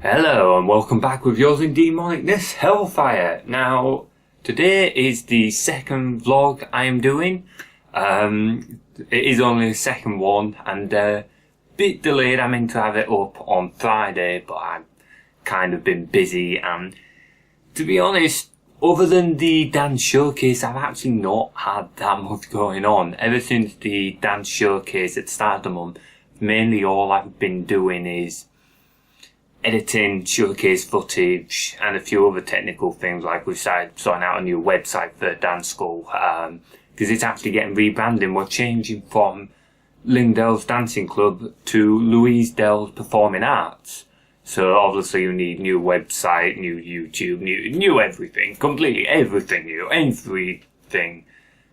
Hello and welcome back with yours in Demonicness, Hellfire. Now, today is the second vlog I am doing. It is only the second one and a bit delayed. I meant to have it up on Friday, but I've kind of been busy, and to be honest, other than the dance showcase, I've actually not had that much going on. Ever since the dance showcase at the start of the month, mainly all I've been doing is editing showcase footage and a few other technical things, like we've started sorting out a new website for dance school, because it's actually getting rebranding. We're changing from Lingdale's Dancing Club to Louise Dell's Performing Arts. So obviously you need new website, new YouTube, new everything, completely everything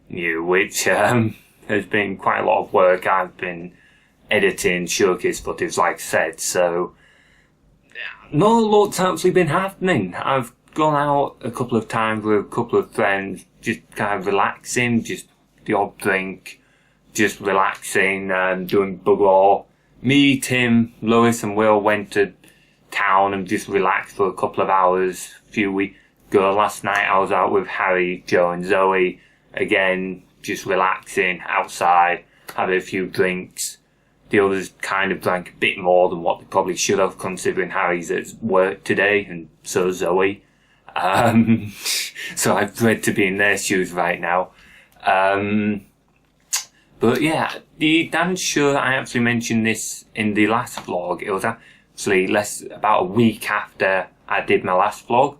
new, which has been quite a lot of work. I've been editing showcase footage, like I said, so not a lot's actually been happening. I've gone out a couple of times with a couple of friends, just kind of relaxing, just the odd drink, just relaxing and doing bug all. Me, Tim, Lois and Will went to town and just relaxed for a couple of hours a few weeks ago. Last night I was out with Harry, Joe and Zoe, again, just relaxing outside, having a few drinks. The others kind of drank a bit more than what they probably should have, considering Harry's at work today, and so Zoe. So I dread to be in their shoes right now. But yeah, the dance show, I actually mentioned this in the last vlog. It was actually about a week after I did my last vlog.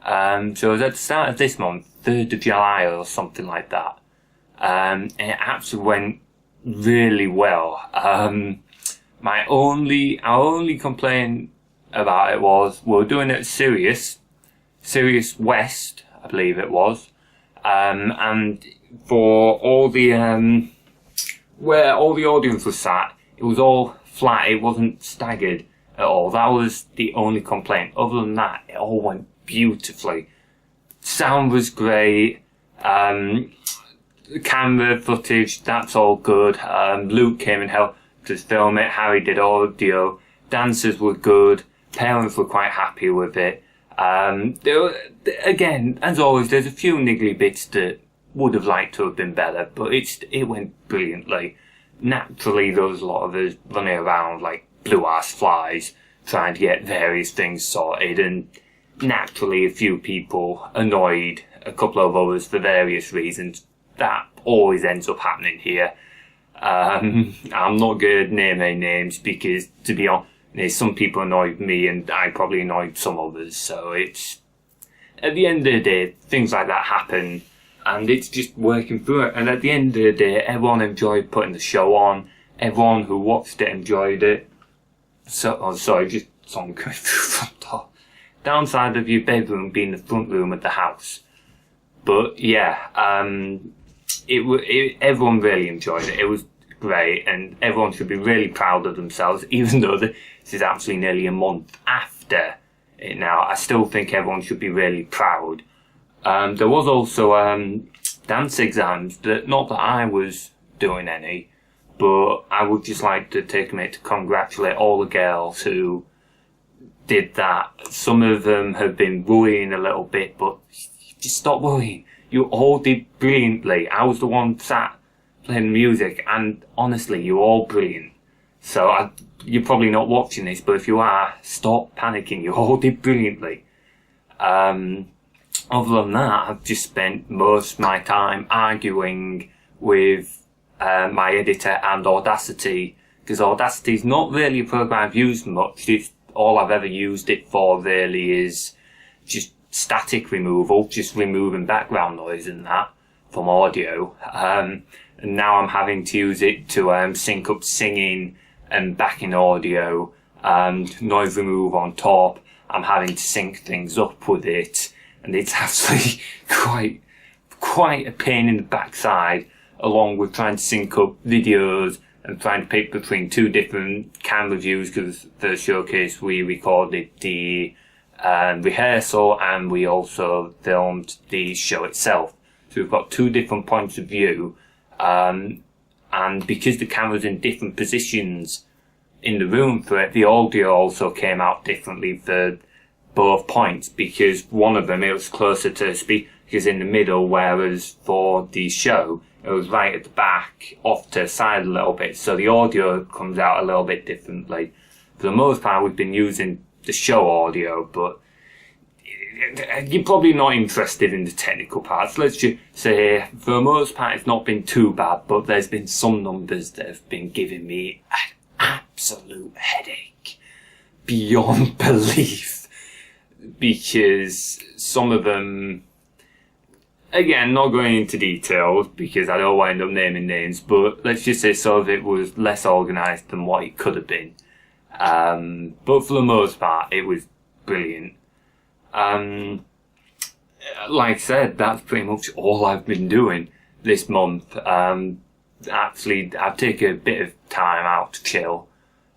So it was at the start of this month, 3rd of July or something like that. And it actually went really well. Our only complaint about it was we were doing it at Sirius West, I believe it was, and for all the where all the audience was sat, it was all flat. It wasn't staggered at all. That was the only complaint. Other than that, it all went beautifully. Sound was great. Camera footage, that's all good. Luke came and helped us film it. Harry did audio. Dancers were good. Parents were quite happy with it. Again, as always, there's a few niggly bits that would have liked to have been better, but it went brilliantly. Naturally, there was a lot of us running around like blue-ass flies, trying to get various things sorted, and naturally a few people annoyed a couple of others for various reasons. That always ends up happening here. I'm not going to name any names because, to be honest, some people annoyed me and I probably annoyed some others. So it's, at the end of the day, things like that happen and it's just working through it. And at the end of the day, everyone enjoyed putting the show on. Everyone who watched it enjoyed it. So, just something going through the front door. Downside of your bedroom being the front room of the house. But yeah, everyone really enjoyed it. It was great, and everyone should be really proud of themselves, even though this is actually nearly a month after it now. I still think everyone should be really proud. There was also dance exams, not that I was doing any, but I would just like to take a minute to congratulate all the girls who did that. Some of them have been worrying a little bit, but just stop worrying. You all did brilliantly. I was the one sat playing music, and honestly, you're all brilliant. So you're probably not watching this, but if you are, stop panicking. You all did brilliantly. Other than that, I've just spent most of my time arguing with my editor and Audacity, because Audacity's not really a program I've used much. It's all I've ever used it for really is just static removal, just removing background noise and that from audio. And now I'm having to use it to sync up singing and backing audio and noise removal on top. I'm having to sync things up with it, and it's actually quite a pain in the backside, along with trying to sync up videos and trying to pick between two different camera views, because the showcase we recorded the rehearsal and we also filmed the show itself. So we've got two different points of view, and because the camera's in different positions in the room for it, the audio also came out differently for both points, because one of them, it was closer to the speakers in the middle, whereas for the show, it was right at the back, off to the side a little bit, so the audio comes out a little bit differently. For the most part, we've been using the show audio, but you're probably not interested in the technical parts. Let's just say, for the most part, it's not been too bad, but there's been some numbers that have been giving me an absolute headache beyond belief, because some of them, again, not going into details because I don't wind up naming names, but let's just say some of it was less organised than what it could have been. But for the most part, it was brilliant. Like I said, that's pretty much all I've been doing this month. Actually, I've taken a bit of time out to chill.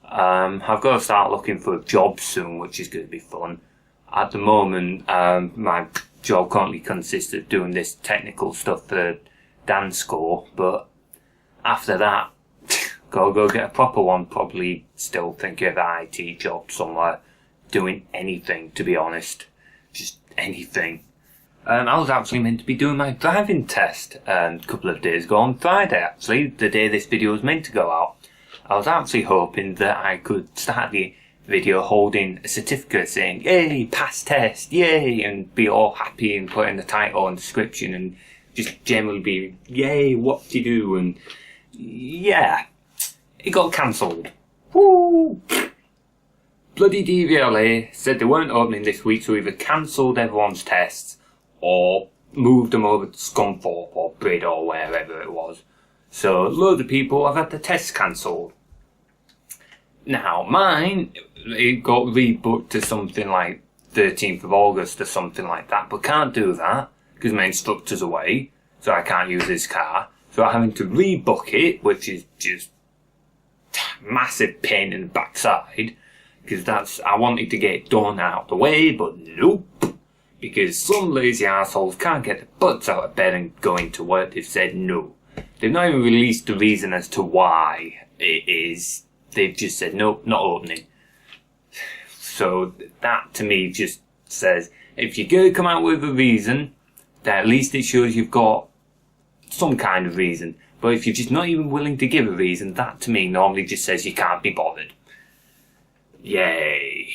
I've got to start looking for a job soon, which is going to be fun. At the moment, my job currently consists of doing this technical stuff for dance school, but after that, gotta go get a proper one. Probably still thinking of an IT job somewhere, doing anything, to be honest. Just anything. I was actually meant to be doing my driving test a couple of days ago, on Friday actually, the day this video was meant to go out. I was actually hoping that I could start the video holding a certificate saying, yay, pass test, yay, and be all happy and put in the title and description and just generally be, yay, what did you do? And yeah, it got cancelled. Woo! Bloody DVLA said they weren't opening this week, so either cancelled everyone's tests or moved them over to Scunthorpe or Brid or wherever it was. So loads of people have had their tests cancelled. Now mine, it got rebooked to something like 13th of August or something like that, but can't do that because my instructor's away, so I can't use his car. So I'm having to rebook it, which is just massive pain in the backside, because I wanted to get it done out of the way, but nope. Because some lazy assholes can't get their butts out of bed and go into work. They've said no. They've not even released the reason as to why it is. They've just said no, not opening. So that to me just says, if you're going to come out with a reason, then at least it shows you've got some kind of reason. But if you're just not even willing to give a reason, that to me normally just says you can't be bothered. Yay.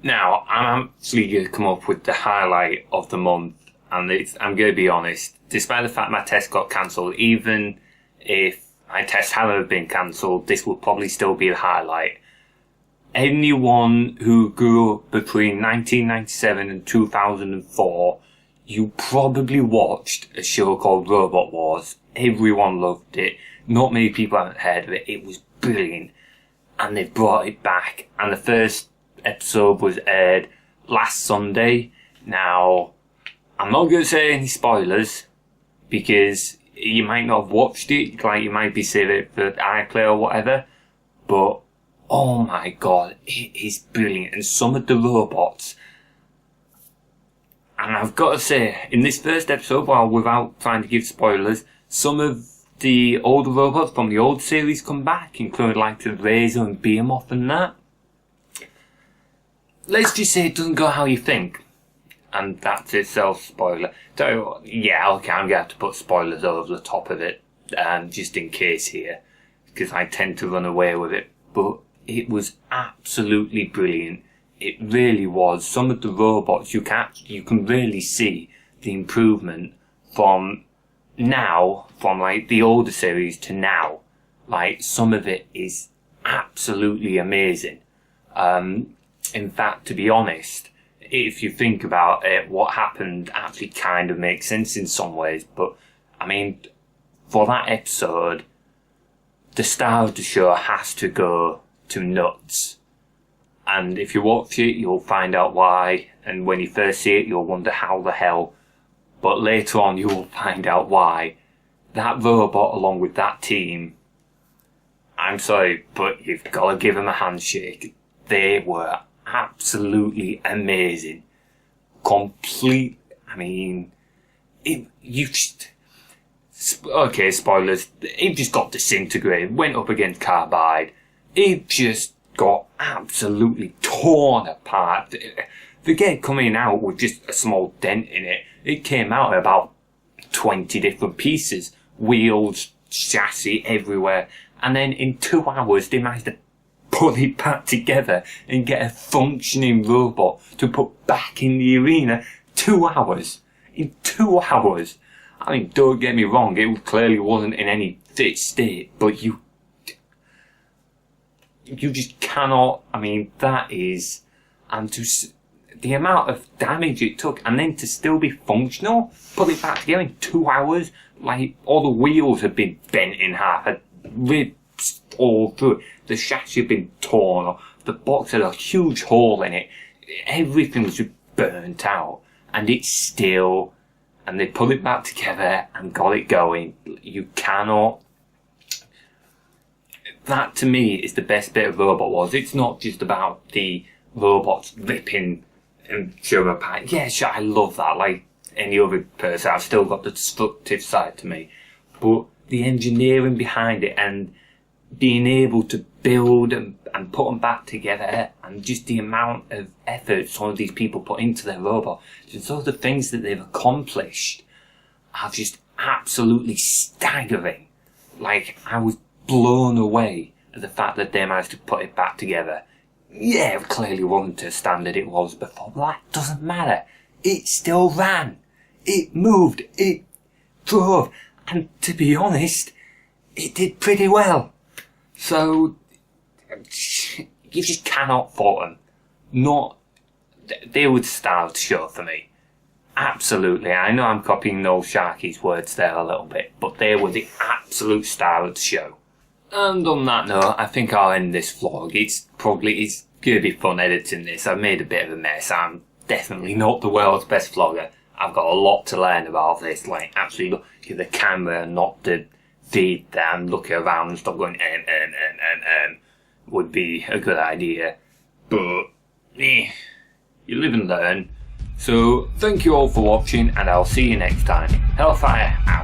Now, I'm actually going to come up with the highlight of the month, and I'm going to be honest, despite the fact my test got cancelled, even if my test hadn't been cancelled, this would probably still be the highlight. Anyone who grew up between 1997 and 2004, you probably watched a show called Robot Wars. Everyone loved it. Not many people haven't heard of it. It was brilliant. And they've brought it back. And the first episode was aired last Sunday. Now, I'm not going to say any spoilers, because you might not have watched it, like you might be saving it for iPlayer or whatever, but oh my god, it is brilliant. And some of the robots, and I've got to say, in this first episode, well, without trying to give spoilers, some of the older robots from the old series come back, including like the Razor and Behemoth and that. Let's just say it doesn't go how you think. And that's itself spoiler. So, yeah, okay, I'm going to have to put spoilers over the top of it, just in case here, because I tend to run away with it. But it was absolutely brilliant. It really was. Some of the robots, you can really see the improvement from now, from like the older series to now. Like, some of it is absolutely amazing. In fact, to be honest, if you think about it, what happened actually kind of makes sense in some ways. But, I mean, for that episode, the star of the show has to go to nuts. And if you watch it, you'll find out why. And when you first see it, you'll wonder how the hell. But later on, you will find out why. That robot, along with that team, I'm sorry, but you've got to give them a handshake. They were absolutely amazing. Complete, I mean, okay, spoilers, it just got disintegrated, went up against Carbide, it just got absolutely torn apart. Forget coming out with just a small dent in it. It came out in about 20 different pieces. Wheels, chassis, everywhere. And then in 2 hours, they managed to put it back together and get a functioning robot to put back in the arena. 2 hours. In 2 hours. I mean, don't get me wrong, it clearly wasn't in any fit state, but you just cannot, I mean, that is, and the amount of damage it took, and then to still be functional, put it back together in 2 hours, like, all the wheels had been bent in half, had ribs all through it, the chassis had been torn off, the box had a huge hole in it, everything was just burnt out, and it's still, and they put it back together and got it going. You cannot, that to me is the best bit of Robot Wars. It's not just about the robots ripping and showing apart. Yeah, sure, I love that. Like any other person, I've still got the destructive side to me. But the engineering behind it and being able to build and put them back together, and just the amount of effort some of these people put into their robot, just all the things that they've accomplished are just absolutely staggering. Like, I was blown away at the fact that they managed to put it back together. Yeah, it clearly wasn't to the standard it was before, but that doesn't matter. It still ran. It moved. It drove. And to be honest, it did pretty well. So, you just cannot fault them. They were the star of the show for me. Absolutely. I know I'm copying Noel Sharkey's words there a little bit, but they were the absolute star of the show. And on that note, I think I'll end this vlog. It's going to be fun editing this. I've made a bit of a mess. I'm definitely not the world's best vlogger. I've got a lot to learn about this, like actually look at the camera and not the feed that I'm looking around and stop going would be a good idea. But, you live and learn. So, thank you all for watching, and I'll see you next time. Hellfire out.